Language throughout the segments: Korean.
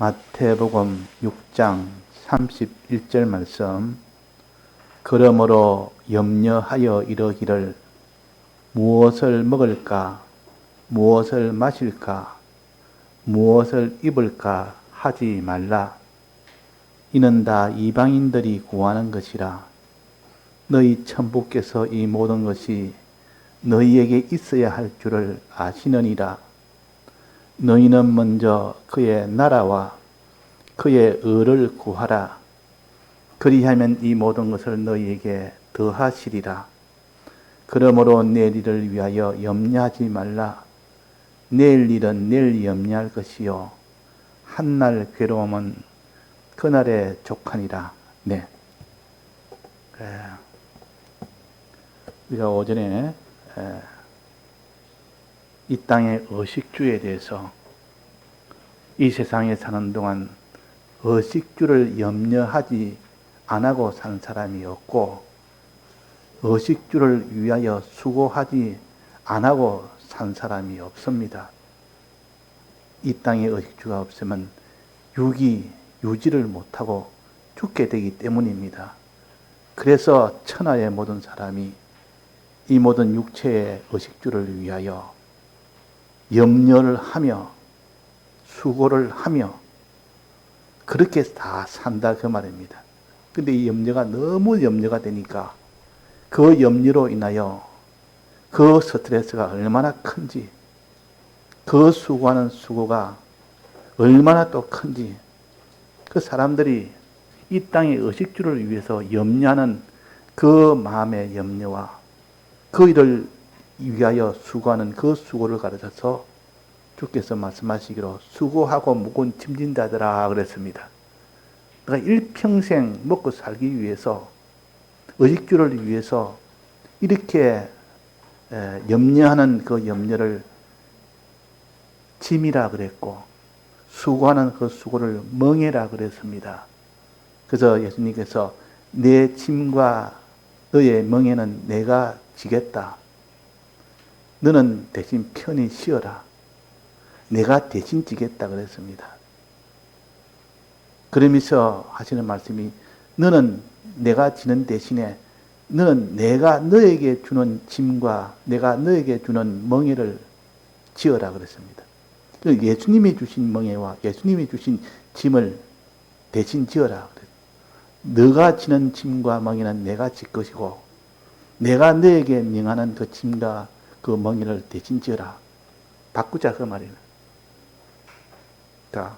마태복음 6장 31절 말씀. 그러므로 염려하여 이르기를 무엇을 먹을까, 무엇을 마실까, 무엇을 입을까 하지 말라. 이는 다 이방인들이 구하는 것이라. 너희 천부께서 이 모든 것이 너희에게 있어야 할 줄을 아시느니라. 너희는 먼저 그의 나라와 그의 의를 구하라. 그리하면 이 모든 것을 너희에게 더하시리라. 그러므로 내일 일을 위하여 염려하지 말라. 내일 일은 내일 염려할 것이요 한날 괴로움은 그날에 족하니라. 네. 우리가 오전에 이 땅의 의식주에 대해서 이 세상에 사는 동안 의식주를 염려하지 안 하고 산 사람이 없고 의식주를 위하여 수고하지 안 하고 산 사람이 없습니다. 이 땅에 의식주가 없으면 유지를 못하고 죽게 되기 때문입니다. 그래서 천하의 모든 사람이 이 모든 육체의 의식주를 위하여 염려를 하며 수고를 하며 그렇게 다 산다 그 말입니다. 근데 이 염려가 너무 염려가 되니까 그 염려로 인하여 그 스트레스가 얼마나 큰지, 그 수고하는 수고가 얼마나 또 큰지, 그 사람들이 이 땅의 의식주를 위해서 염려하는 그 마음의 염려와 그 일을 위하여 수고하는 그 수고를 가르쳐서 주께서 말씀하시기로 수고하고 무거운 짐진 자들아 그랬습니다. 그러니까 일평생 먹고 살기 위해서 의식주를 위해서 이렇게 염려하는 그 염려를 짐이라 그랬고 수고하는 그 수고를 멍에라 그랬습니다. 그래서 예수님께서 내 짐과 너의 멍에는 내가 지겠다. 너는 대신 편히 쉬어라. 내가 대신 지겠다 그랬습니다. 그러면서 하시는 말씀이 너는 내가 지는 대신에 너는 내가 너에게 주는 짐과 내가 너에게 주는 멍에를 지어라 그랬습니다. 예수님이 주신 멍에와 예수님이 주신 짐을 대신 지어라. 너가 지는 짐과 멍에는 내가 질 것이고 내가 너에게 명하는 그 짐과 그 멍에를 대신 지어라. 바꾸자 그 말이에요. 그러니까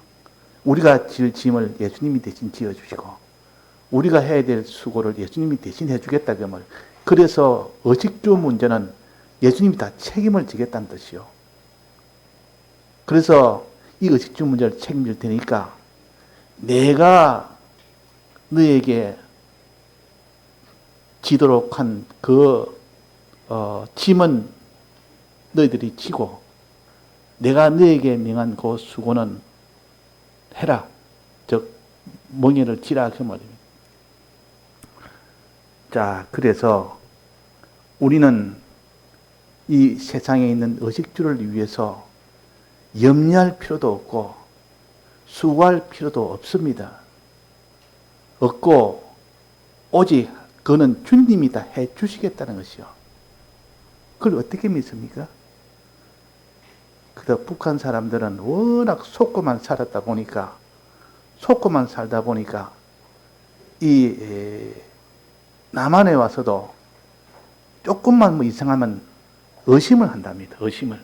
우리가 질 짐을 예수님이 대신 지어주시고 우리가 해야 될 수고를 예수님이 대신 해주겠다 그 말이에요. 그래서 의식주 문제는 예수님이 다 책임을 지겠다는 뜻이요. 그래서 이 의식주 문제를 책임질 테니까 내가 너에게 지도록 한 그 짐은 너희들이 지고 내가 너에게 명한 그 수고는 해라. 즉 멍에를 지라 그 말입니다. 자, 그래서 우리는 이 세상에 있는 의식주를 위해서 염려할 필요도 없고 수고할 필요도 없습니다. 없고 오직 그는 주님이 다 해주시겠다는 것이요. 그걸 어떻게 믿습니까? 그래서 북한 사람들은 워낙 속고만 살다 보니까 이 남한에 와서도 조금만 뭐 이상하면 의심을 한답니다. 의심을.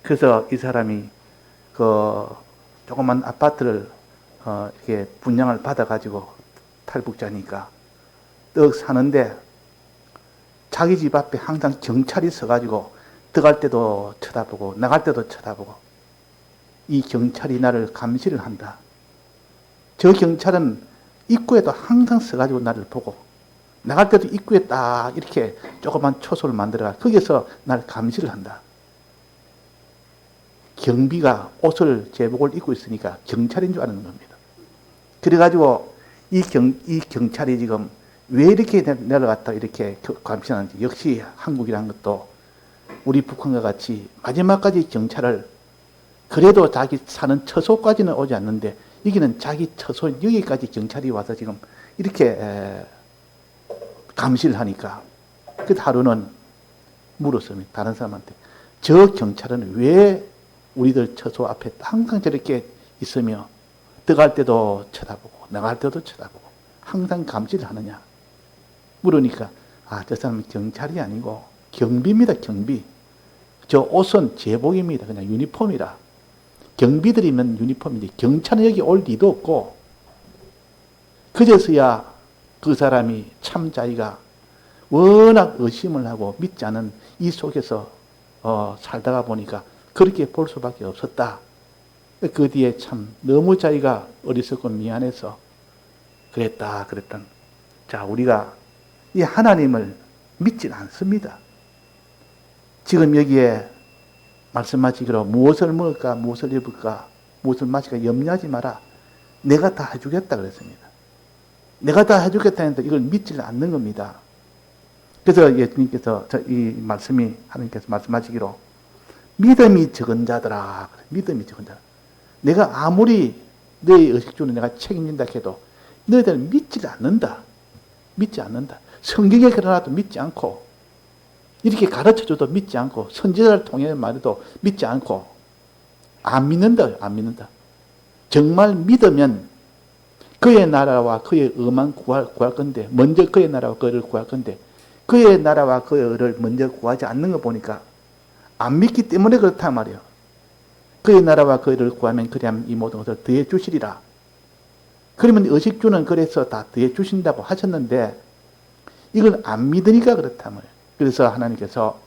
그래서 이 사람이 그 조그만 아파트를 이렇게 분양을 받아가지고 탈북자니까 떡 사는데 자기 집 앞에 항상 경찰이 서가지고 들어갈 때도 쳐다보고 나갈 때도 쳐다보고 이 경찰이 나를 감시를 한다. 저 경찰은 입구에도 항상 서가지고 나를 보고 나갈 때도 입구에 딱 이렇게 조그만 초소를 만들어가 거기서 나를 감시를 한다. 경비가 옷을 제복을 입고 있으니까 경찰인 줄 아는 겁니다. 그래가지고 이 경찰이 지금 왜 이렇게 내려갔다 이렇게 감시하는지 역시 한국이라는 것도 우리 북한과 같이 마지막까지 경찰을 그래도 자기 사는 처소까지는 오지 않는데 여기는 자기 처소 여기까지 경찰이 와서 지금 이렇게 감시를 하니까 그 하루는 물었습니다. 다른 사람한테. 저 경찰은 왜 우리들 처소 앞에 항상 저렇게 있으며 들어갈 때도 쳐다보고 나갈 때도 쳐다보고 항상 감시를 하느냐 물으니까 저 사람은 경찰이 아니고 경비입니다. 경비. 저 옷은 제복입니다. 그냥 유니폼이라. 경비들이 입는 유니폼인데 경찰은 여기 올 리도 없고 그제서야 그 사람이 참 자기가 워낙 의심을 하고 믿지 않은 이 속에서 살다가 보니까 그렇게 볼 수밖에 없었다. 그 뒤에 참 너무 자기가 어리석고 미안해서 그랬다. 자, 우리가 이 하나님을 믿지 않습니다. 지금 여기에 말씀하시기로 무엇을 먹을까, 무엇을 입을까, 무엇을 마실까 염려하지 마라. 내가 다 해주겠다 그랬습니다. 내가 다 해주겠다 했는데 이걸 믿지 않는 겁니다. 그래서 예수님께서 이 말씀이 하나님께서 말씀하시기로 믿음이 적은 자들아. 믿음이 적은 자들아. 내가 아무리 너의 의식주는 내가 책임진다 해도 너희들은 믿지 않는다. 믿지 않는다. 성경에 그러나도 믿지 않고 이렇게 가르쳐줘도 믿지 않고 선지자를 통해 말해도 믿지 않고 안 믿는다. 안 믿는다. 정말 믿으면 그의 나라와 그의 의만 구할 건데 먼저 그의 나라와 그를 구할 건데 그의 나라와 그의 의를 먼저 구하지 않는 거 보니까 안 믿기 때문에 그렇단 말이에요. 그의 나라와 그의 의를 구하면 그리하면 이 모든 것을 더해 주시리라. 그러면 의식주는 그래서 다 더해 주신다고 하셨는데 이걸 안 믿으니까 그렇단 말이에요. 그래서 하나님께서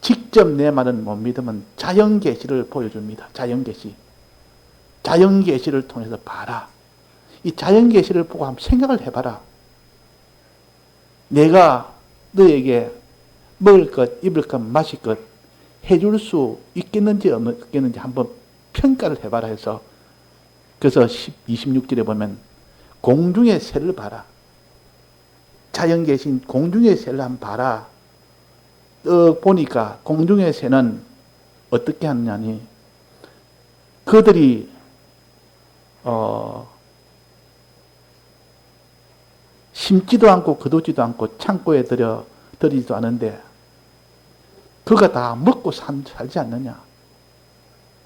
직접 내 말은 못 믿으면 자연계시를 보여줍니다. 자연계시. 자연계시를 통해서 봐라. 이 자연계시를 보고 한번 생각을 해봐라. 내가 너에게 먹을 것, 입을 것, 마실 것 해줄 수 있겠는지 없겠는지 한번 평가를 해봐라 해서 그래서 26절에 보면 공중의 새를 봐라. 자연계신 공중의 새를 한번 봐라. 보니까 공중의 새는 어떻게 하느냐니 그들이 심지도 않고 거두지도 않고 창고에 들이지도 않은데 그가 다 먹고 살지 않느냐.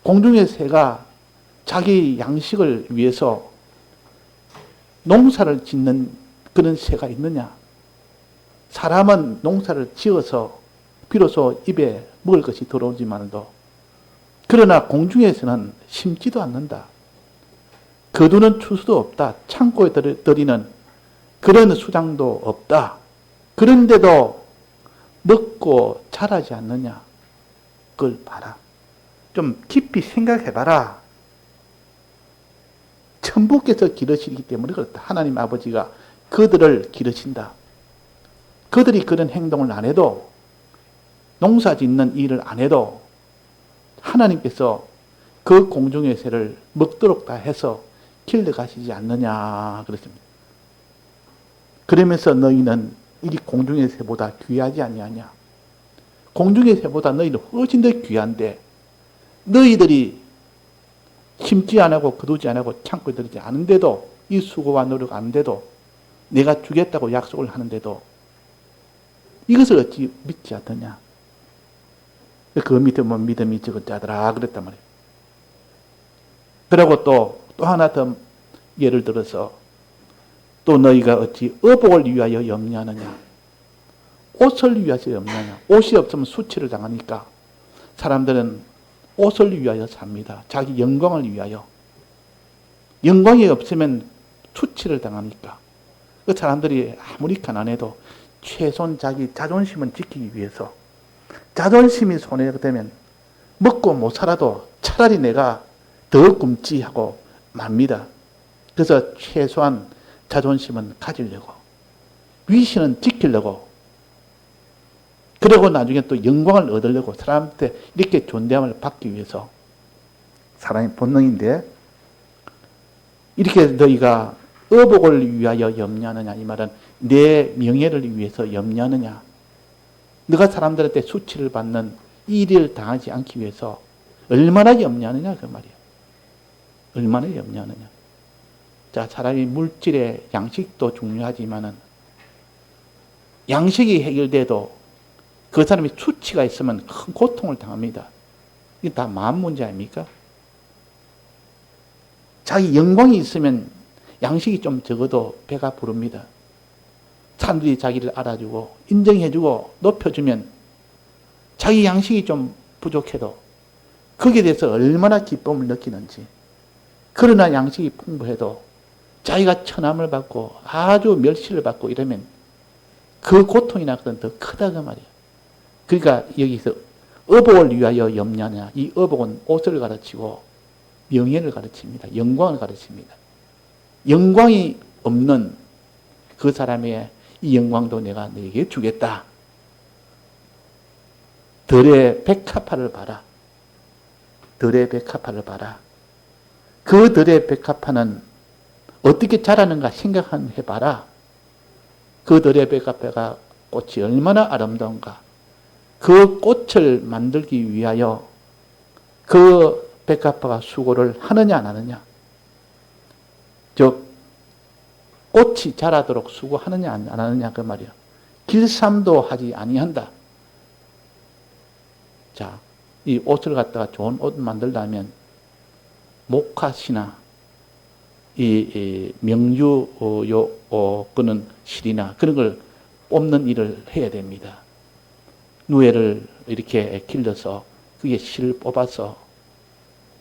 공중의 새가 자기 양식을 위해서 농사를 짓는 그런 새가 있느냐. 사람은 농사를 지어서 비로소 입에 먹을 것이 들어오지만도 그러나 공중에서는 심지도 않는다. 거두는 추수도 없다. 창고에 들이는 그런 수장도 없다. 그런데도 먹고 자라지 않느냐. 그걸 봐라. 좀 깊이 생각해봐라. 천부께서 기르시기 때문에 그렇다. 하나님 아버지가 그들을 기르신다. 그들이 그런 행동을 안 해도 농사 짓는 일을 안 해도 하나님께서 그 공중의 새를 먹도록 다 해서 길러가시지 않느냐 그랬습니다. 그러면서 너희는 이 공중의 새보다 귀하지 아니하냐. 공중의 새보다 너희는 훨씬 더 귀한데 너희들이 심지 안 하고 거두지 안 하고 창고에 들이지 않은데도 이 수고와 노력 안 돼도 내가 주겠다고 약속을 하는데도 이것을 어찌 믿지 않느냐. 그 믿음은 믿음이 적은 자들아 그랬단 말이에요. 그리고 또 하나 더 예를 들어서 또 너희가 어찌 의복을 위하여 염려하느냐. 옷을 위하여 염려하냐. 옷이 없으면 수치를 당하니까 사람들은 옷을 위하여 삽니다. 자기 영광을 위하여. 영광이 없으면 수치를 당하니까. 그 사람들이 아무리 가난해도 최소한 자기 자존심은 지키기 위해서 자존심이 손해가 되면 먹고 못 살아도 차라리 내가 더 굶지 하고 맙니다. 그래서 최소한 자존심은 가지려고 위신은 지키려고 그리고 나중에 또 영광을 얻으려고 사람한테 이렇게 존대함을 받기 위해서 사람의 본능인데 이렇게 너희가 의복을 위하여 염려하느냐 이 말은 내 명예를 위해서 염려하느냐. 너가 사람들한테 수치를 받는 이 일을 당하지 않기 위해서 얼마나 염려하느냐 그 말이야. 얼마나 염려하느냐. 자, 사람이 물질의 양식도 중요하지만은 양식이 해결돼도 그 사람이 수치가 있으면 큰 고통을 당합니다. 이게 다 마음 문제 아닙니까? 자기 영광이 있으면 양식이 좀 적어도 배가 부릅니다. 사람들이 자기를 알아주고 인정해주고 높여주면 자기 양식이 좀 부족해도 거기에 대해서 얼마나 기쁨을 느끼는지. 그러나 양식이 풍부해도 자기가 천함을 받고 아주 멸시를 받고 이러면 그 고통이나 그건 더 크다 그 말이야. 그러니까 여기서 의복을 위하여 염려하냐. 이 의복은 옷을 가르치고 명예를 가르칩니다. 영광을 가르칩니다. 영광이 없는 그 사람의 이 영광도 내가 너에게 주겠다. 들의 백합화를 봐라. 들의 백합화를 봐라. 그 들의 백합화는 어떻게 자라는가 생각해봐라. 그 들의 백합화가 꽃이 얼마나 아름다운가. 그 꽃을 만들기 위하여 그 백합화가 수고를 하느냐 안 하느냐. 즉 꽃이 자라도록 수고하느냐 안 하느냐 그 말이야. 길쌈도 하지 아니한다. 자, 이 옷을 갖다가 좋은 옷 만들려면 목화시나 이 명주 끄는 실이나 그런 걸 뽑는 일을 해야 됩니다. 누에를 이렇게 길러서 그게 실을 뽑아서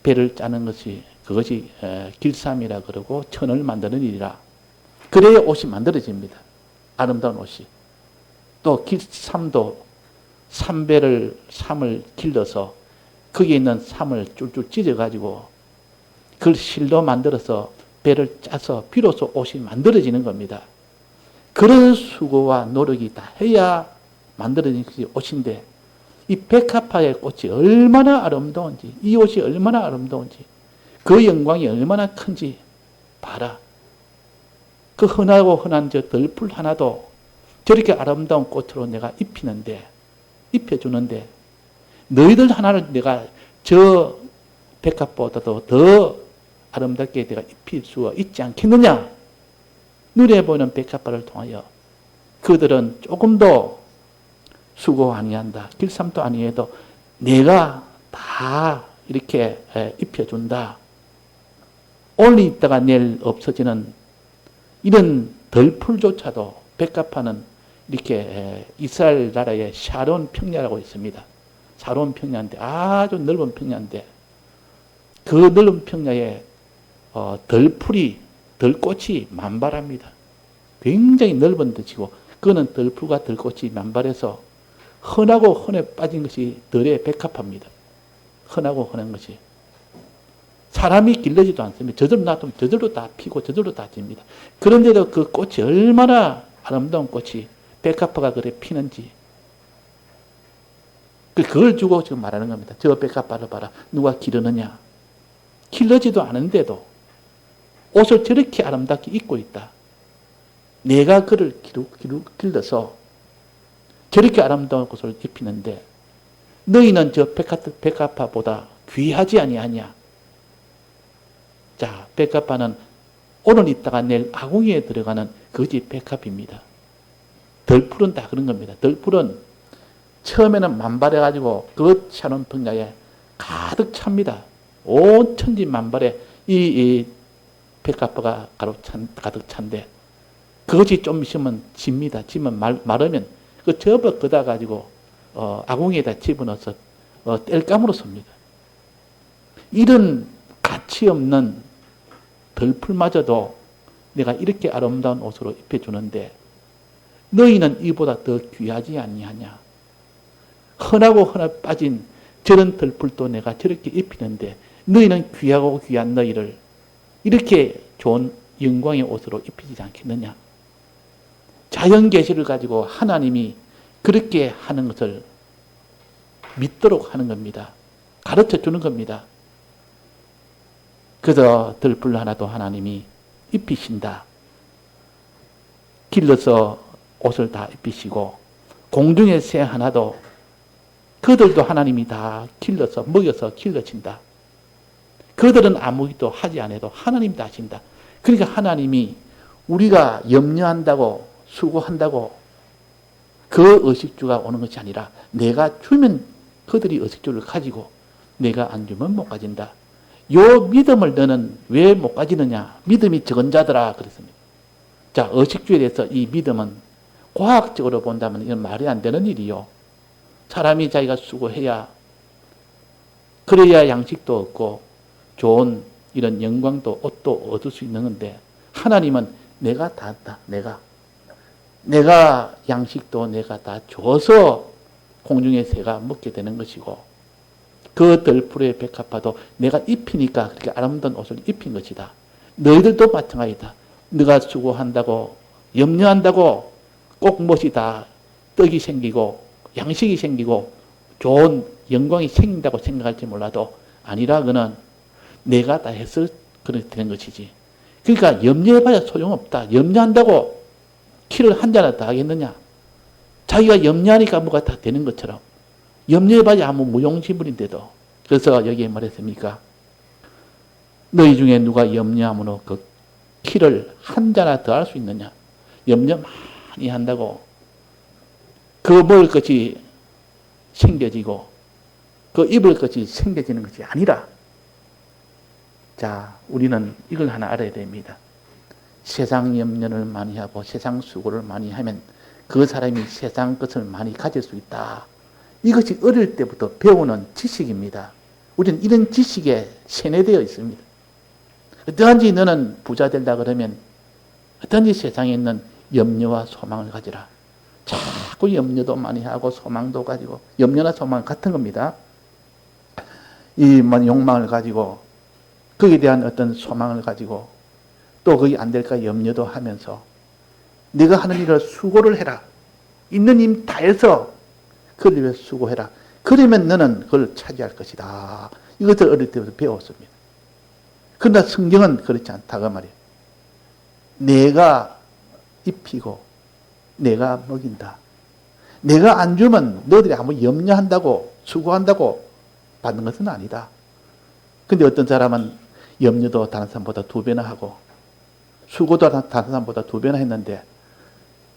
배를 짜는 것이 그것이 길쌈이라 그러고 천을 만드는 일이라. 그래야 옷이 만들어집니다. 아름다운 옷이. 또 길쌈도 삼을 길러서 거기에 있는 삼을 쫄쫄 찢어가지고 그걸 실로 만들어서 배를 짜서 비로소 옷이 만들어지는 겁니다. 그런 수고와 노력이 다 해야 만들어진 것이 옷인데 이 백합화의 꽃이 얼마나 아름다운지 이 옷이 얼마나 아름다운지 그 영광이 얼마나 큰지 봐라. 그 흔하고 흔한 저 덜풀 하나도 저렇게 아름다운 꽃으로 내가 입혀주는데 너희들 하나를 내가 저 백합보다도 더 아름답게 내가 입힐 수가 있지 않겠느냐. 눈에 보이는 백합화를 통하여 그들은 조금도 수고 아니한다. 길쌈도 아니해도 내가 다 이렇게 입혀준다. 오늘 있다가 내일 없어지는 이런 덜풀조차도 백합화는 이렇게 이스라엘 나라의 샤론 평야라고 있습니다. 샤론 평야인데 아주 넓은 평야인데 그 넓은 평야에 덜꽃이 만발합니다. 굉장히 넓은 데치고 그거는 덜풀과 덜꽃이 만발해서 흔하고 흔해 빠진 것이 덜의 백합화입니다. 흔하고 흔한 것이. 사람이 길러지도 않습니다. 저절로 놔두면 저절로 다 피고 저절로 다 집니다. 그런데도 그 꽃이 얼마나 아름다운 꽃이 백합화가 그래 피는지 그걸 주고 지금 말하는 겁니다. 저 백합화를 봐라. 누가 기르느냐. 길러지도 않은데도 옷을 저렇게 아름답게 입고 있다. 내가 그를 길러서 저렇게 아름다운 옷을 입히는데 너희는 저 백합화보다 귀하지 아니하냐. 자, 백합화는 오늘 있다가 내일 아궁이에 들어가는 그것이 백합입니다. 덜풀은 다 그런 겁니다. 덜풀은 처음에는 만발해가지고 그 샤론 평야에 가득 찹니다. 온 천지 만발에 이 백합화가 가득 찬데 그것이 좀 있으면 집니다. 지면 마르면 그 접어 걷어 가지고 아궁이에다 집어넣어서 뗄감으로 씁니다. 이런 가치 없는 덜풀마저도 내가 이렇게 아름다운 옷으로 입혀주는데 너희는 이보다 더 귀하지 아니하냐. 흔하고 흔하 빠진 저런 덜풀도 내가 저렇게 입히는데 너희는 귀하고 귀한 너희를 이렇게 좋은 영광의 옷으로 입히지 않겠느냐. 자연 계시를 가지고 하나님이 그렇게 하는 것을 믿도록 하는 겁니다. 가르쳐 주는 겁니다. 그래서 덜풀 하나도 하나님이 입히신다. 길러서 옷을 다 입히시고 공중의 새 하나도 그들도 하나님이 다 길러서 먹여서 길러진다. 그들은 아무것도 하지 않아도 하나님이 다 하신다. 그러니까 하나님이 우리가 염려한다고 수고한다고 그 의식주가 오는 것이 아니라 내가 주면 그들이 의식주를 가지고 내가 안 주면 못 가진다. 요 믿음을 너는 왜 못 가지느냐? 믿음이 적은 자들아 그랬습니다. 자, 의식주에 대해서 이 믿음은 과학적으로 본다면 이건 말이 안 되는 일이요. 사람이 자기가 수고해야 그래야 양식도 얻고 좋은 이런 영광도 옷도 얻을 수 있는 건데 하나님은 내가 다 한다. 내가 양식도 내가 다 줘서 공중의 새가 먹게 되는 것이고 그 들풀의 백합화도 내가 입히니까 그렇게 아름다운 옷을 입힌 것이다. 너희들도 마찬가지다. 네가 수고한다고 염려한다고 꼭 무엇이 다 떡이 생기고 양식이 생기고 좋은 영광이 생긴다고 생각할지 몰라도 아니라 그는 내가 다 해서 그렇게 되는 것이지. 그러니까 염려해봐야 소용없다. 염려한다고 키를 한 자나 다 하겠느냐. 자기가 염려하니까 뭐가 다 되는 것처럼 염려해봐야 아무 무용지물인데도. 그래서 여기에 말했습니까? 너희 중에 누가 염려함으로 그 키를 한 자나 더 할 수 있느냐. 염려 많이 한다고 그 먹을 것이 생겨지고 그 입을 것이 생겨지는 것이 아니라 자, 우리는 이걸 하나 알아야 됩니다. 세상 염려를 많이 하고 세상 수고를 많이 하면 그 사람이 세상 것을 많이 가질 수 있다. 이것이 어릴 때부터 배우는 지식입니다. 우리는 이런 지식에 세뇌되어 있습니다. 어떠한지 너는 부자 된다 그러면 어떠한지 세상에 있는 염려와 소망을 가지라. 자꾸 염려도 많이 하고 소망도 가지고 염려나 소망 같은 겁니다. 이 욕망을 가지고 거기에 대한 어떤 소망을 가지고 또 그게 안 될까 염려도 하면서 네가 하는 일을 수고를 해라. 있는 힘 다해서 그를 위해 수고해라. 그러면 너는 그걸 차지할 것이다. 이것을 어릴 때부터 배웠습니다. 그러나 성경은 그렇지 않다 그 말이에요. 내가 입히고 내가 먹인다. 내가 안 주면 너희들이 아무 염려한다고 수고한다고 받는 것은 아니다. 근데 어떤 사람은 염려도 다른 사람보다 2배나 하고 수고도 다른 사람보다 2배나 했는데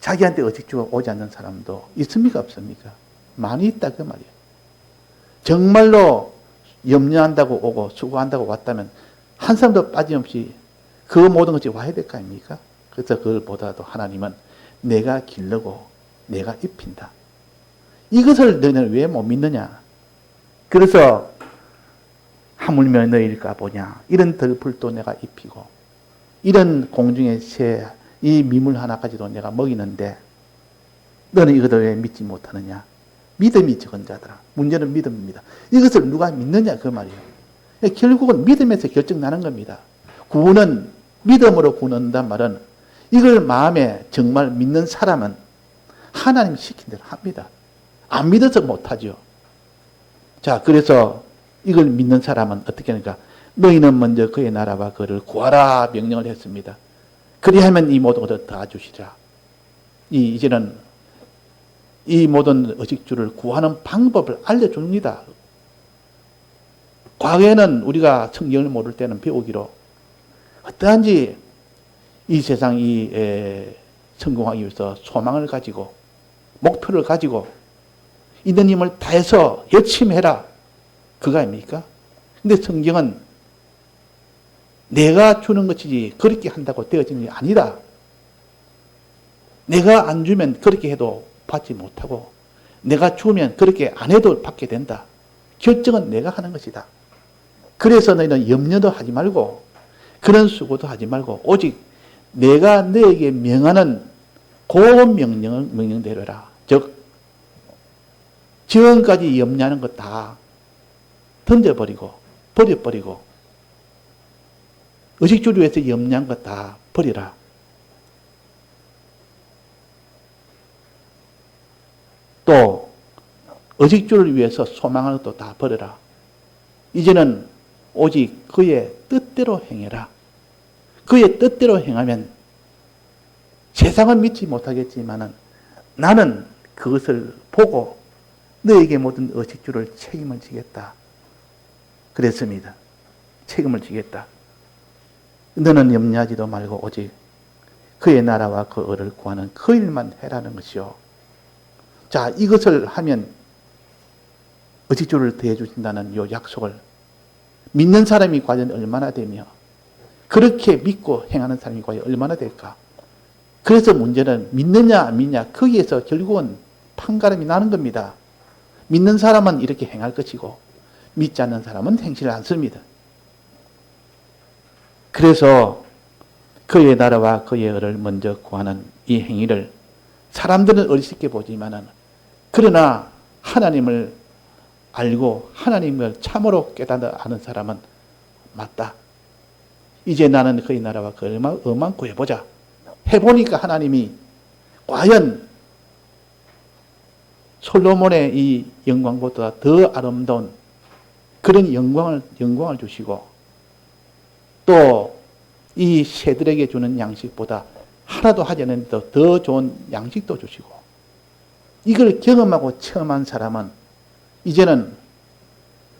자기한테 의식주가 오지 않는 사람도 있습니까 없습니까? 많이 있다 그 말이에요. 정말로 염려한다고 오고 수고한다고 왔다면 한 사람도 빠짐없이 그 모든 것이 와야 될 거 아닙니까? 그래서 그걸보다도 하나님은 내가 기르고 내가 입힌다. 이것을 너희는 왜 못 믿느냐? 그래서 하물며 너희일까 보냐. 이런 들풀도 내가 입히고 이런 공중의 새, 이 미물 하나까지도 내가 먹이는데 너는 이것을 왜 믿지 못하느냐? 믿음이 적은 자들아. 문제는 믿음입니다. 이것을 누가 믿느냐 그 말이에요. 결국은 믿음에서 결정나는 겁니다. 구원은 믿음으로 구원한다는 말은 이걸 마음에 정말 믿는 사람은 하나님 시킨 대로 합니다. 안 믿어서 못하죠. 자, 그래서 이걸 믿는 사람은 어떻게 하니까 너희는 먼저 그의 나라와 그를 구하라 명령을 했습니다. 그리하면 이 모든 것을 다 주시라. 이제는 이 모든 의식주를 구하는 방법을 알려줍니다. 과거에는 우리가 성경을 모를 때는 배우기로 어떠한지 이 세상이 성공하기 위해서 소망을 가지고 목표를 가지고 있는 힘을 다해서 열심히 해라. 그거 아닙니까? 근데 성경은 내가 주는 것이지 그렇게 한다고 되어지는 게 아니라 내가 안 주면 그렇게 해도 받지 못하고 내가 주면 그렇게 안 해도 받게 된다. 결정은 내가 하는 것이다. 그래서 너희는 염려도 하지 말고 그런 수고도 하지 말고 오직 내가 너에게 명하는 그 명령대로 해라. 즉 지금까지 염려하는 것 다 던져버리고 버려버리고 의식주를 위해서 염려한 것 다 버리라. 또 의식주를 위해서 소망하는 것도 다 버려라. 이제는 오직 그의 뜻대로 행해라. 그의 뜻대로 행하면 세상은 믿지 못하겠지만은 나는 그것을 보고 너에게 모든 의식주를 책임을 지겠다. 그랬습니다. 책임을 지겠다. 너는 염려하지도 말고 오직 그의 나라와 그 의를 구하는 그 일만 해라는 것이요. 자, 이것을 하면 의식주를 더해 주신다는 이 약속을 믿는 사람이 과연 얼마나 되며 그렇게 믿고 행하는 사람이 과연 얼마나 될까? 그래서 문제는 믿느냐 안 믿냐 거기에서 결국은 판가름이 나는 겁니다. 믿는 사람은 이렇게 행할 것이고 믿지 않는 사람은 행실을 않습니다. 그래서 그의 나라와 그의 의를 먼저 구하는 이 행위를 사람들은 어리석게 보지만은 그러나 하나님을 알고 하나님을 참으로 깨닫는 아는 사람은 맞다. 이제 나는 그의 나라와 그 의만 구해보자. 해보니까 하나님이 과연 솔로몬의 이 영광보다 더 아름다운 그런 영광을 주시고 또 이 새들에게 주는 양식보다 하나도 하지 않는 더 좋은 양식도 주시고 이걸 경험하고 체험한 사람은 이제는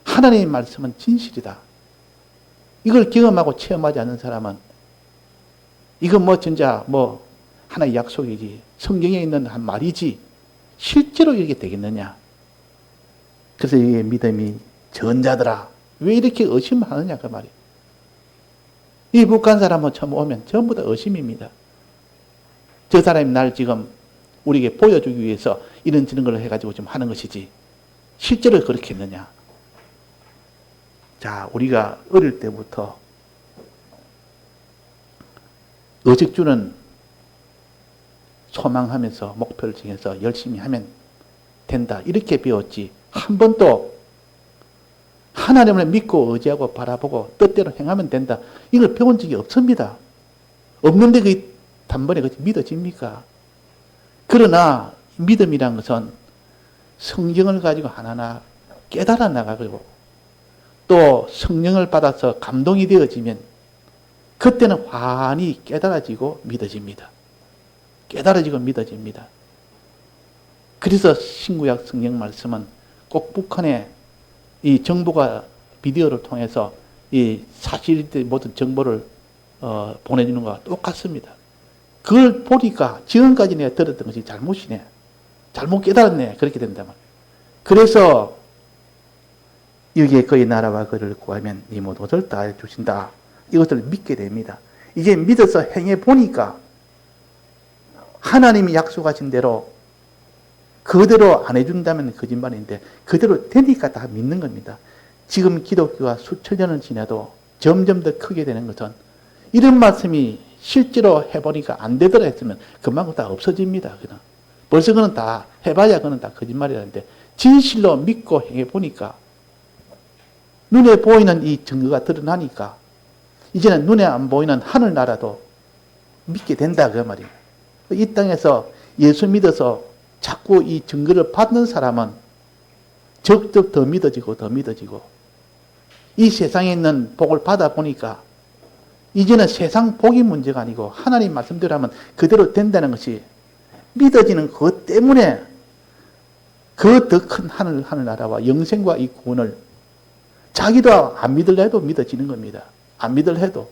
하나님의 말씀은 진실이다. 이걸 경험하고 체험하지 않는 사람은 이건 진짜 하나의 약속이지 성경에 있는 한 말이지 실제로 이렇게 되겠느냐. 그래서 이게 믿음이 전자더라. 왜 이렇게 의심하느냐 그 말이에요. 이 북한 사람은 처음 오면 전부 다 의심입니다. 저 사람이 날 지금 우리에게 보여주기 위해서 이런 걸 해가지고 좀 하는 것이지 실제로 그렇게 했느냐. 자, 우리가 어릴 때부터 의식주는 소망하면서 목표를 정해서 열심히 하면 된다. 이렇게 배웠지. 한 번도 하나님을 믿고 의지하고 바라보고 뜻대로 행하면 된다. 이걸 배운 적이 없습니다. 없는데 그게 단번에 믿어집니까? 그러나 믿음이란 것은 성경을 가지고 하나하나 깨달아 나가고 또 성령을 받아서 감동이 되어지면 그때는 환히 깨달아지고 믿어집니다. 깨달아지고 믿어집니다. 그래서 신구약 성경 말씀은 꼭 북한에 이 정부가 비디오를 통해서 이 사실의 모든 정보를 보내주는 것과 똑같습니다. 그걸 보니까 지금까지 내가 들었던 것이 잘못이네. 잘못 깨달았네. 그렇게 된다면. 그래서 여기에 그의 나라와 그를 구하면 이 모든 것을 다 해주신다. 이것을 믿게 됩니다. 이제 믿어서 행해 보니까 하나님이 약속하신 대로 그대로 안 해준다면 거짓말인데 그대로 되니까 다 믿는 겁니다. 지금 기독교가 수천 년을 지나도 점점 더 크게 되는 것은 이런 말씀이 실제로 해보니까 안 되더라 했으면 그만큼 다 없어집니다. 그냥. 벌써 그는 다 해봐야 그는 다 거짓말이라는데 진실로 믿고 행해보니까 눈에 보이는 이 증거가 드러나니까 이제는 눈에 안 보이는 하늘나라도 믿게 된다 그 말이에요. 이 땅에서 예수 믿어서 자꾸 이 증거를 받는 사람은 적적 더 믿어지고 더 믿어지고 이 세상에 있는 복을 받아보니까 이제는 세상 복이 문제가 아니고 하나님 말씀대로 하면 그대로 된다는 것이 믿어지는 그것 때문에 그 더 큰 하늘나라와 영생과 이 구원을 자기도 안 믿으려 해도 믿어지는 겁니다. 안 믿으려 해도.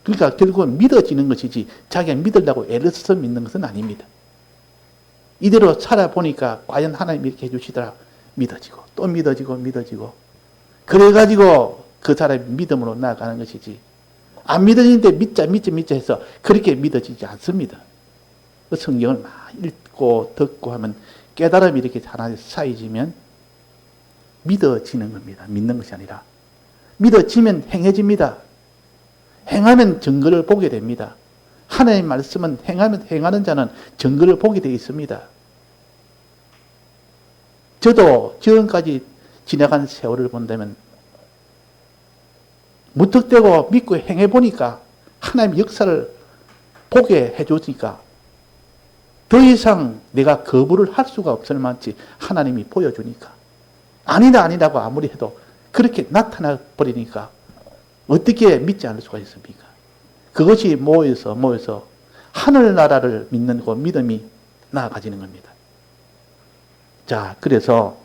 그러니까 결국은 믿어지는 것이지 자기가 믿으려고 애를 써서 믿는 것은 아닙니다. 이대로 살아보니까 과연 하나님이 이렇게 해주시더라. 믿어지고 또 믿어지고 그래가지고 그 사람이 믿음으로 나아가는 것이지 안 믿어지는데 믿자 해서 그렇게 믿어지지 않습니다. 그 성경을 많이 읽고 듣고 하면 깨달음이 이렇게 하나 쌓여지면 믿어지는 겁니다. 믿는 것이 아니라 믿어지면 행해집니다. 행하면 증거를 보게 됩니다. 하나님의 말씀은 행하는 자는 증거를 보게 되어 있습니다. 저도 지금까지 지나간 세월을 본다면 무턱대고 믿고 행해보니까 하나님의 역사를 보게 해주니까 더 이상 내가 거부를 할 수가 없을 만치 하나님이 보여주니까 아니라고 아무리 해도 그렇게 나타나 버리니까 어떻게 믿지 않을 수가 있습니까? 그것이 모여서 하늘나라를 믿는 그 믿음이 나아가지는 겁니다. 자, 그래서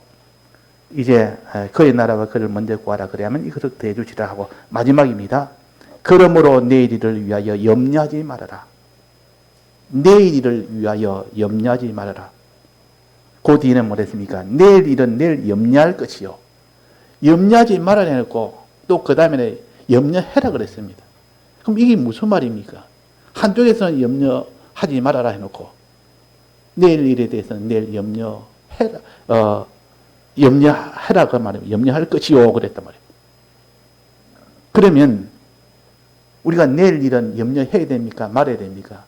이제 그의 나라와 그를 먼저 구하라 그래야만 이것을 더해 주시라 하고 마지막입니다. 그러므로 내일 일을 위하여 염려하지 말아라. 내일 일을 위하여 염려하지 말아라. 그 뒤에는 뭐랬습니까? 내일 일은 내일 염려할 것이요. 염려하지 말아라 해놓고 또 그 다음에 염려해라 그랬습니다. 그럼 이게 무슨 말입니까? 한쪽에서는 염려하지 말아라 해놓고 내일 일에 대해서는 내일 염려해라, 염려해라 그 말이에요. 염려할 것이요 그랬단 말이에요. 그러면 우리가 내일 일은 염려해야 됩니까? 말해야 됩니까?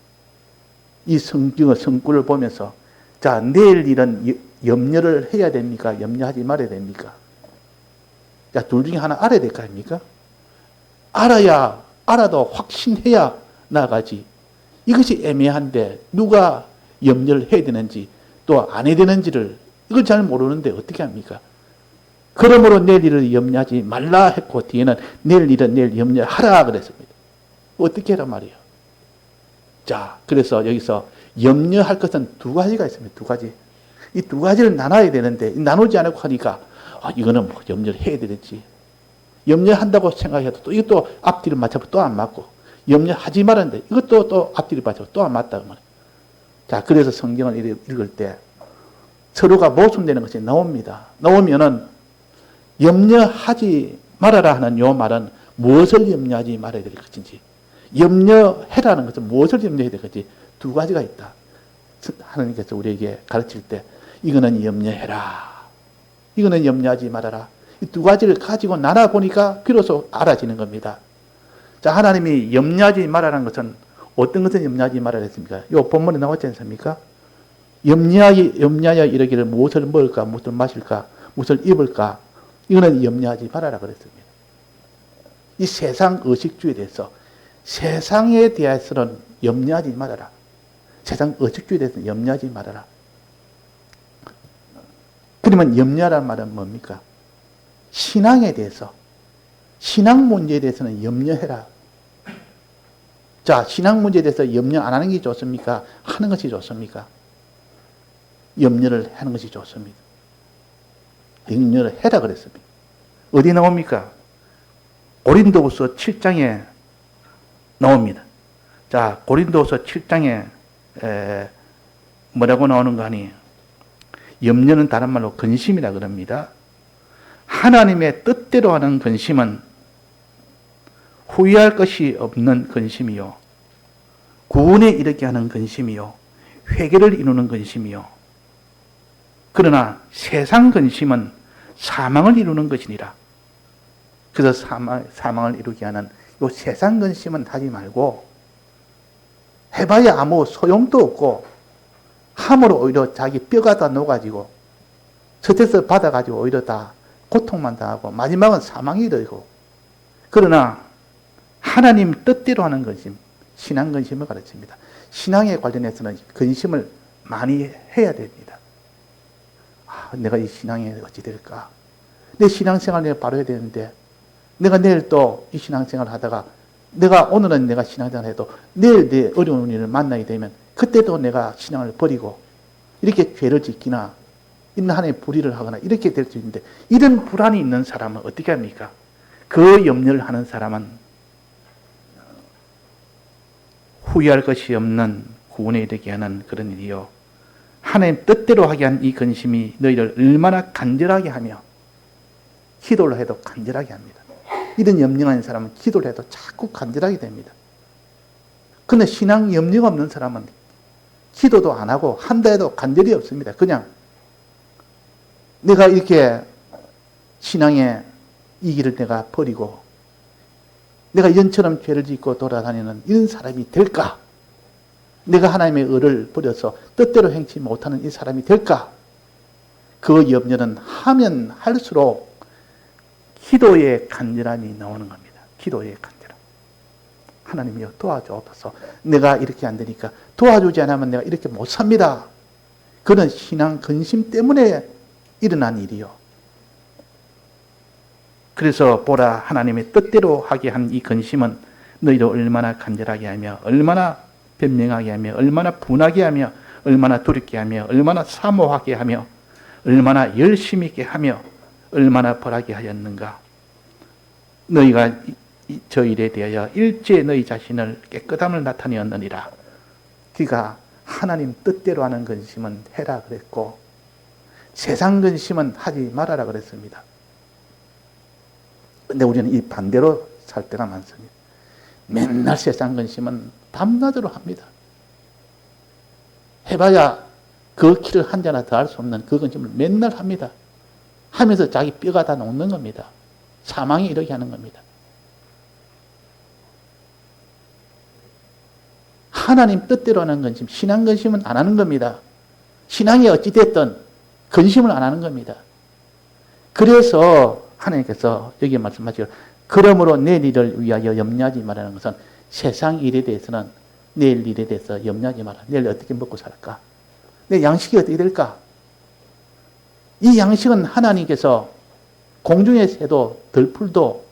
이 성구를 보면서 자, 내일 일은 염려를 해야 됩니까? 염려하지 말아야 됩니까? 자, 둘 중에 하나 알아야 될 거 아닙니까? 알아도 확신해야 나가지. 이것이 애매한데 누가 염려를 해야 되는지 또 안 해야 되는지를 이걸 잘 모르는데 어떻게 합니까? 그러므로 내일 일을 염려하지 말라 했고 뒤에는 내일 일은 내일 염려하라 그랬습니다. 어떻게 하란 말이에요? 자, 그래서 여기서 염려할 것은 두 가지가 있습니다. 두 가지. 이 두 가지를 나눠야 되는데 나누지 않고 하니까 이거는 뭐 염려를 해야 되겠지. 염려한다고 생각해도 또 이것도 앞뒤를 맞춰도 또 안 맞고 염려하지 말았는데 이것도 또 앞뒤를 맞춰도 또 안 맞다. 자, 그래서 성경을 읽을 때 서로가 모순되는 것이 나옵니다. 나오면은 염려하지 말아라 하는 요 말은 무엇을 염려하지 말아야 될 것인지, 염려해라는 것은 무엇을 염려해야 될 것인지 두 가지가 있다. 하나님께서 우리에게 가르칠 때 이거는 염려해라, 이거는 염려하지 말아라. 이 두 가지를 가지고 나눠보니까 비로소 알아지는 겁니다. 자, 하나님이 염려하지 말아라는 것은 어떤 것을 염려하지 말아야 했습니까? 이 본문에 나왔지 않습니까? 염려하여 이르기를 무엇을 먹을까, 무엇을 마실까, 무엇을 입을까, 이거는 염려하지 말아라 그랬습니다. 이 세상 의식주의에 대해서, 세상에 대해서는 염려하지 말아라. 세상 의식주의에 대해서는 염려하지 말아라. 그러면 염려하라는 말은 뭡니까? 신앙에 대해서, 신앙 문제에 대해서는 염려해라. 자, 신앙 문제에 대해서 염려 안 하는 게 좋습니까? 하는 것이 좋습니까? 염려를 하는 것이 좋습니다. 염려를 해라 그랬습니다. 어디 나옵니까? 고린도후서 7장에 나옵니다. 자, 고린도후서 7장에 뭐라고 나오는가 하니, 염려는 다른 말로 근심이라 그럽니다. 하나님의 뜻대로 하는 근심은 후회할 것이 없는 근심이요, 구원에 이르게 하는 근심이요, 회개를 이루는 근심이요. 그러나 세상 근심은 사망을 이루는 것이니라. 그래서 사망을 이루게 하는 이 세상 근심은 하지 말고, 해봐야 아무 소용도 없고 함으로 오히려 자기 뼈가 다 녹아지고 스트레스 받아가지고 오히려 다 고통만 당하고 마지막은 사망이 이르고. 그러나 하나님 뜻대로 하는 근심, 신앙 근심을 가르칩니다. 신앙에 관련해서는 근심을 많이 해야 됩니다. 내가 이 신앙이 어찌 될까? 내 신앙생활을 바로 해야 되는데, 내가 내일 또 이 신앙생활을 하다가 오늘은 내가 신앙생활을 해도 내일 내 어려운 일을 만나게 되면 그때도 내가 신앙을 버리고 이렇게 죄를 짓기나 있는 하나님의 불의를 하거나 이렇게 될 수 있는데, 이런 불안이 있는 사람은 어떻게 합니까? 그 염려를 하는 사람은 후회할 것이 없는 구원에 이르게 하는 그런 일이요, 하나님 뜻대로 하게 한 이 근심이 너희를 얼마나 간절하게 하며, 기도를 해도 간절하게 합니다. 이런 염려하는 사람은 기도를 해도 자꾸 간절하게 됩니다. 그런데 신앙 염려가 없는 사람은 기도도 안 하고 한다 해도 간절히 없습니다. 그냥 내가 이렇게 신앙의 이 길을 내가 버리고 내가 이전처럼 죄를 짓고 돌아다니는 이런 사람이 될까? 내가 하나님의 의를 버려서 뜻대로 행치 못하는 이 사람이 될까? 그 염려는 하면 할수록 기도의 간절함이 나오는 겁니다. 기도의 간절함. 하나님이여 도와주옵소서. 내가 이렇게 안 되니까 도와주지 않으면 내가 이렇게 못 삽니다. 그런 신앙 근심 때문에 일어난 일이요. 그래서 보라, 하나님의 뜻대로 하게 한 이 근심은 너희를 얼마나 간절하게 하며, 얼마나 변명하게 하며, 얼마나 분하게 하며, 얼마나 두렵게 하며, 얼마나 사모하게 하며, 얼마나 열심히 있게 하며 얼마나 벌하게 하였는가. 너희가 저 일에 대하여 일제히 너희 자신을 깨끗함을 나타내었느니라. 그가 하나님 뜻대로 하는 근심은 해라 그랬고 세상 근심은 하지 말아라 그랬습니다. 근데 우리는 이 반대로 살 때가 많습니다. 맨날 세상 근심은 밤낮으로 합니다. 해봐야 그 키를 한 잔이나 더 할 수 없는 그 근심을 맨날 합니다. 하면서 자기 뼈가 다 녹는 겁니다. 사망이 이렇게 하는 겁니다. 하나님 뜻대로 하는 근심, 신앙 근심은 안 하는 겁니다. 신앙이 어찌됐든 근심을 안 하는 겁니다. 그래서 하나님께서 여기 말씀하시고 그러므로 내일 일을 위하여 염려하지 말라는 것은 세상 일에 대해서는 내일 일에 대해서 염려하지 마라. 내일 어떻게 먹고 살까? 내 양식이 어떻게 될까? 이 양식은 하나님께서 공중의 새도 들풀도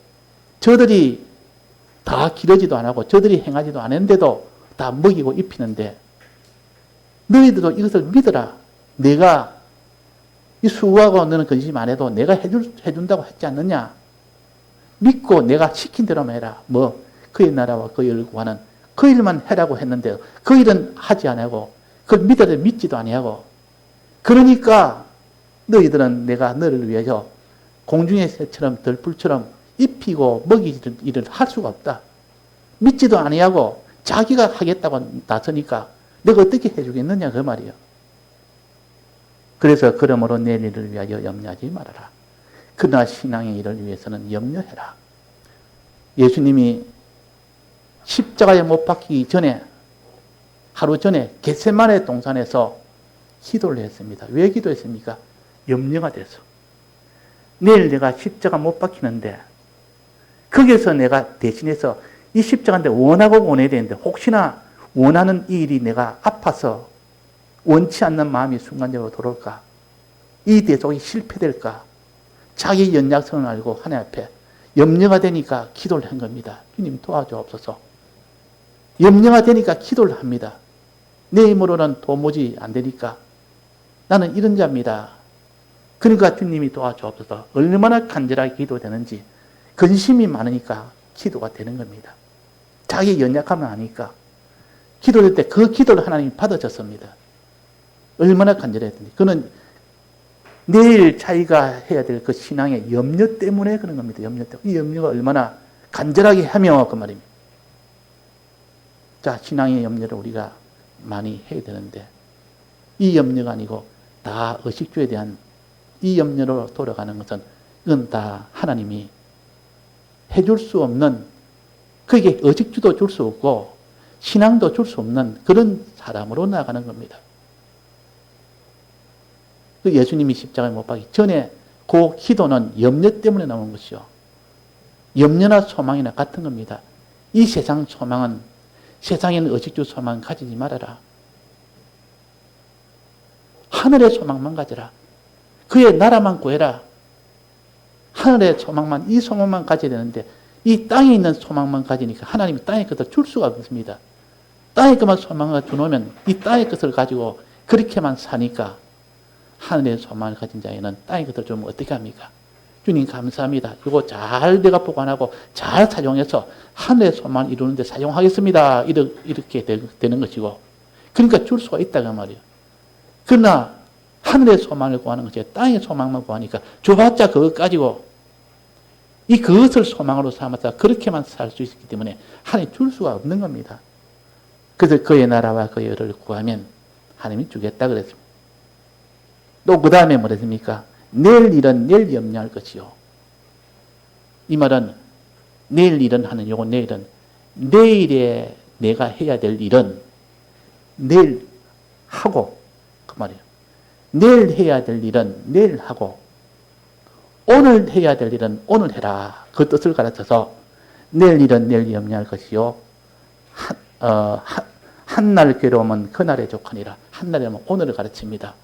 저들이 다 기르지도 안 하고 저들이 행하지도 않았는데도 다 먹이고 입히는데 너희들도 이것을 믿어라. 내가 이 수고하고 너는 근심 안 해도 내가 해준다고 했지 않느냐? 믿고 내가 시킨 대로만 해라. 뭐 그의 나라와 그의 일을 구하는 그 일만 해라고 했는데 그 일은 하지 않고 그걸 믿지도 아니하고 그러니까 너희들은 내가 너를 위해서 공중의 새처럼 들풀처럼 입히고 먹이는 일을 할 수가 없다. 믿지도 아니하고 자기가 하겠다고 나서니까 내가 어떻게 해주겠느냐 그 말이에요. 그래서 그러므로 내일 일을 위하여 염려하지 말아라. 그러나 신앙의 일을 위해서는 염려해라. 예수님이 십자가에 못 박히기 전에 하루 전에 겟세마네 동산에서 기도를 했습니다. 왜 기도했습니까? 염려가 돼서. 내일 내가 십자가 못 박히는데 거기에서 내가 대신해서 이 십자가인데 원하고 원해야 되는데 혹시나 원하는 이 일이 내가 아파서 원치 않는 마음이 순간적으로 들어올까? 이 대속이 실패될까? 자기 연약성을 알고 하나님 앞에 염려가 되니까 기도를 한 겁니다. 주님 도와주옵소서. 염려가 되니까 기도를 합니다. 내 힘으로는 도무지 안 되니까 나는 이런 자입니다. 그러니까 주님이 도와주옵소서. 얼마나 간절하게 기도되는지 근심이 많으니까 기도가 되는 겁니다. 자기 연약함을 아니까 기도할 때 그 기도를 하나님이 받아줬습니다. 얼마나 간절했든지. 그는 내일 자기가 해야 될 그 신앙의 염려 때문에 그런 겁니다. 염려 때문에. 이 염려가 얼마나 간절하게 하며 그 말입니다. 자, 신앙의 염려를 우리가 많이 해야 되는데 이 염려가 아니고 다 의식주에 대한 이 염려로 돌아가는 것은 이건 다 하나님이 해줄 수 없는 그게 의식주도 줄 수 없고 신앙도 줄 수 없는 그런 사람으로 나가는 겁니다. 그 예수님이 십자가에 못 박기 전에 그 기도는 염려 때문에 나온 것이요. 염려나 소망이나 같은 겁니다. 이 세상 소망은 세상에는 의식주 소망 가지지 말아라. 하늘의 소망만 가져라. 그의 나라만 구해라. 하늘의 소망만, 이 소망만 가져야 되는데 이 땅에 있는 소망만 가지니까 하나님이 땅의 것을 줄 수가 없습니다. 땅의 것만 소망을 주놓으면 이 땅의 것을 가지고 그렇게만 사니까 하늘의 소망을 가진 자에는 땅의 것을 주면 어떻게 합니까? 주님 감사합니다. 이거 잘 내가 보관하고 잘 사용해서 하늘의 소망을 이루는 데 사용하겠습니다. 이렇게 되는 것이고 그러니까 줄 수가 있다고 말이에요. 그러나 하늘의 소망을 구하는 것이 땅의 소망만 구하니까 줘봤자 그것 가지고 그것을 소망으로 삼아서 그렇게만 살 수 있기 때문에 하나님이 줄 수가 없는 겁니다. 그래서 그의 나라와 그의 의를 구하면 하나님이 주겠다 그랬습니다. 또 그 다음에 뭐랬습니까? 내일 일은 내일 염려할 것이요. 이 말은 내일 일은 하는 요거 내일은 내일에 내가 해야 될 일은 내일 하고 그 말이에요. 내일 해야 될 일은 내일 하고 오늘 해야 될 일은 오늘 해라. 그 뜻을 가르쳐서 내일 일은 내일 염려할 것이요. 한날 괴로움은 그날에 족하니라. 한날에는 오늘을 가르칩니다.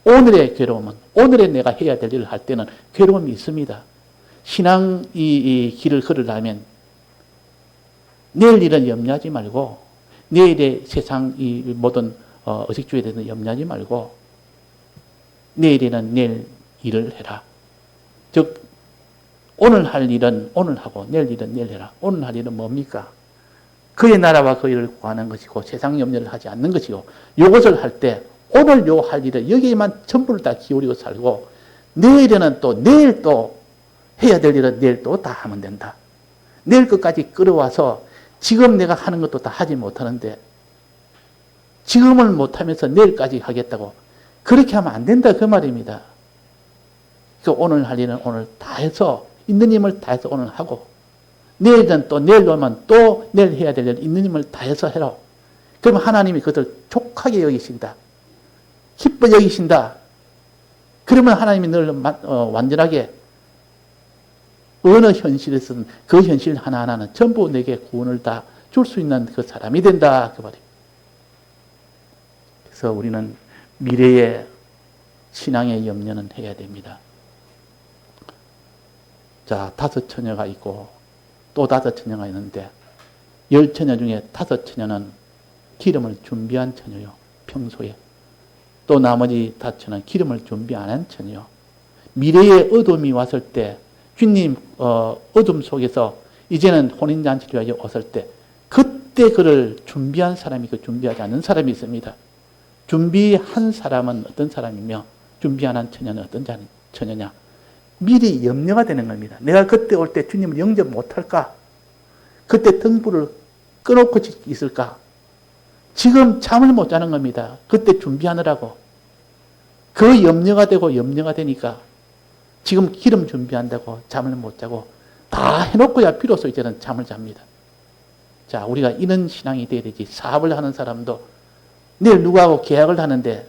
오늘의 괴로움은 오늘에 내가 해야 될 일을 할 때는 괴로움이 있습니다. 신앙 이 길을 걸으려면 내일 일은 염려하지 말고 내일의 세상 이 모든 의식주에 대해서 염려하지 말고 내일에는 내일 일을 해라. 즉 오늘 할 일은 오늘 하고 내일 일은 내일 해라. 오늘 할 일은 뭡니까? 그의 나라와 그 일을 구하는 것이고 세상 염려를 하지 않는 것이고 이것을 할 때 오늘 요 할 일을 여기에만 전부를 다 기울이고 살고 내일에는 또 내일 또 해야 될 일은 내일 또 다 하면 된다. 내일 끝까지 끌어와서 지금 내가 하는 것도 다 하지 못하는데 지금을 못하면서 내일까지 하겠다고 그렇게 하면 안 된다 그 말입니다. 그러니까 오늘 할 일은 오늘 다 해서 있는 힘을 다해서 오늘 하고 내일은 또 내일 오면 또 내일 해야 될 일 있는 힘을 다해서 해라. 그러면 하나님이 그것을 족하게 여기신다. 기뻐 여기신다. 그러면 하나님이 늘 완전하게 어느 현실에서든 그 현실 하나하나는 전부 내게 구원을 다 줄 수 있는 그 사람이 된다 그 말입니다. 그래서 우리는 미래의 신앙의 염려는 해야 됩니다. 자, 5처녀가 있고 또 5처녀가 있는데 10처녀 중에 5처녀는 기름을 준비한 처녀요. 평소에. 또 나머지 5처녀는 기름을 준비 안 한 처녀요. 미래의 어둠이 왔을 때 주님 어둠 속에서 이제는 혼인잔치를 위하여 왔을 때 그때 그를 준비한 사람이 있고 준비하지 않는 사람이 있습니다. 준비한 사람은 어떤 사람이며 준비 안 한 처녀는 어떤 처녀냐. 미리 염려가 되는 겁니다. 내가 그때 올 때 주님을 영접 못할까? 그때 등불을 꺼놓고 있을까? 지금 잠을 못 자는 겁니다. 그때 준비하느라고. 그 염려가 되고 염려가 되니까 지금 기름 준비한다고 잠을 못 자고 다 해놓고야 비로소 이제는 잠을 잡니다. 자, 우리가 이런 신앙이 돼야 되지. 사업을 하는 사람도 내일 누구하고 계약을 하는데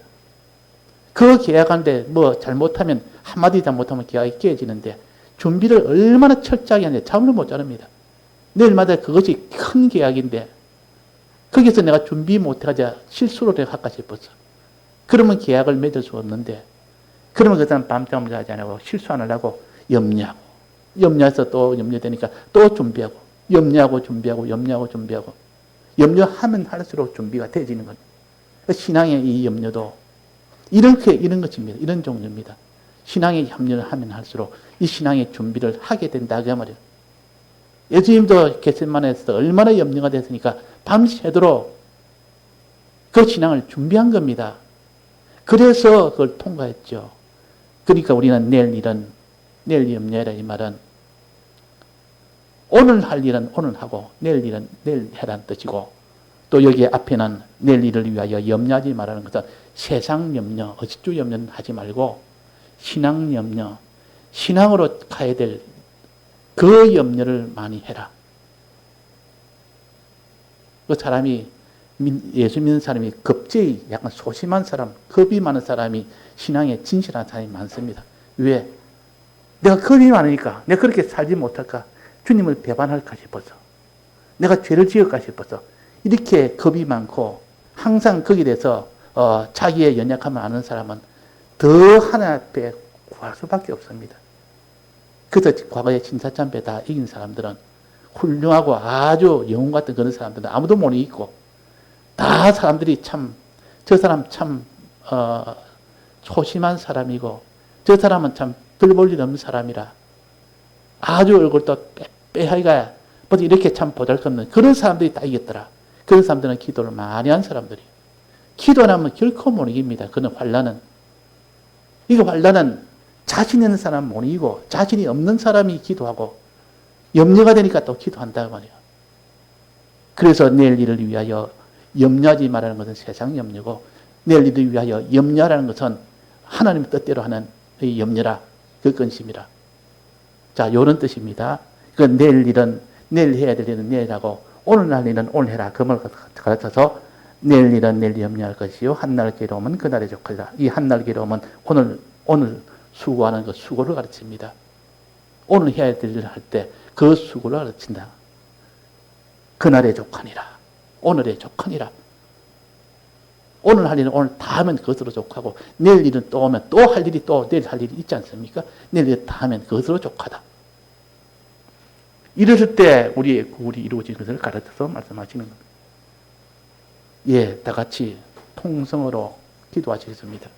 그 계약하는데 뭐 잘못하면 한마디 잘못하면 계약이 깨지는데 준비를 얼마나 철저하게 하는데 잠을 못 자릅니다. 내일마다 그것이 큰 계약인데 거기서 내가 준비 못해가지고 실수를 할까 싶었어. 그러면 계약을 맺을 수 없는데 그러면 그 사람 밤잠을 자지 않고 실수 안 하려고 염려하고 염려해서 또 염려되니까 또 준비하고 염려하고 준비하고 염려하고 준비하고 염려하면 할수록 준비가 되어지는 겁니다. 신앙의 이 염려도 이런 것입니다. 이런 종류입니다. 신앙의 염려를 하면 할수록 이 신앙의 준비를 하게 된다 그 말이에요. 예수님도 겟세마네에서 얼마나 염려가 됐으니까 밤새도록 그 신앙을 준비한 겁니다. 그래서 그걸 통과했죠. 그러니까 우리는 내일 일은 내일 염려해라 이 말은 오늘 할 일은 오늘 하고 내일 일은 내일 해라는 뜻이고 또 여기 앞에는 내일 일을 위하여 염려하지 말라는 것은 세상 염려, 어식주 염려는 하지 말고 신앙 염려, 신앙으로 가야 될 그 염려를 많이 해라. 그 사람이 예수 믿는 사람이 겁제이 약간 소심한 사람, 겁이 많은 사람이 신앙에 진실한 사람이 많습니다. 왜? 내가 겁이 많으니까 내가 그렇게 살지 못할까? 주님을 배반할까 싶어서 내가 죄를 지을까 싶어서 이렇게 겁이 많고 항상 거기에 대해서 자기의 연약함을 아는 사람은 더 하나님 앞에 구할 수밖에 없습니다. 그래서 과거에 진사참배 다 이긴 사람들은 훌륭하고 아주 영웅 같은 그런 사람들은 아무도 못 이기고 다 사람들이 참 저 사람 참 소심한 사람이고 저 사람은 참 별 볼 일 없는 사람이라 아주 얼굴도 빼빼하기가 이렇게 참 보잘것없는 그런 사람들이 다 이겼더라. 그런 사람들은 기도를 많이 한 사람들이에요. 기도 안 하면 결코 못 이깁니다. 그는 환난은. 이거 환난은 자신 있는 사람 못 이기고 자신이 없는 사람이 기도하고 염려가 되니까 또 기도한다 말이에요. 그래서 내일 일을 위하여 염려하지 말라는 것은 세상 염려고 내일 일을 위하여 염려하라는 것은 하나님 뜻대로 하는 이 염려라. 그 근심이라. 자, 이런 뜻입니다. 그 내일 일은 내일 해야 될 일은 내일 하고 오늘 할 일은 오늘 해라. 그 말을 가르쳐서 내일 일은 내일 염려할 것이요 한날 괴로움은 그날의 족하리라. 이 한날 괴로움은 오늘 수고하는 그 수고를 가르칩니다. 오늘 해야 될 일을 할 때 그 수고를 가르친다. 그날의 족하니라. 오늘의 족하니라. 오늘 할 일은 오늘 다 하면 그것으로 족하고 내일 일은 또 오면 또 할 일이 또 내일 할 일이 있지 않습니까? 내일 일 다 하면 그것으로 족하다. 이랬을 때 우리 이루어진 것을 가르쳐서 말씀하시는 겁니다. 예, 다 같이 통성으로 기도하시겠습니다.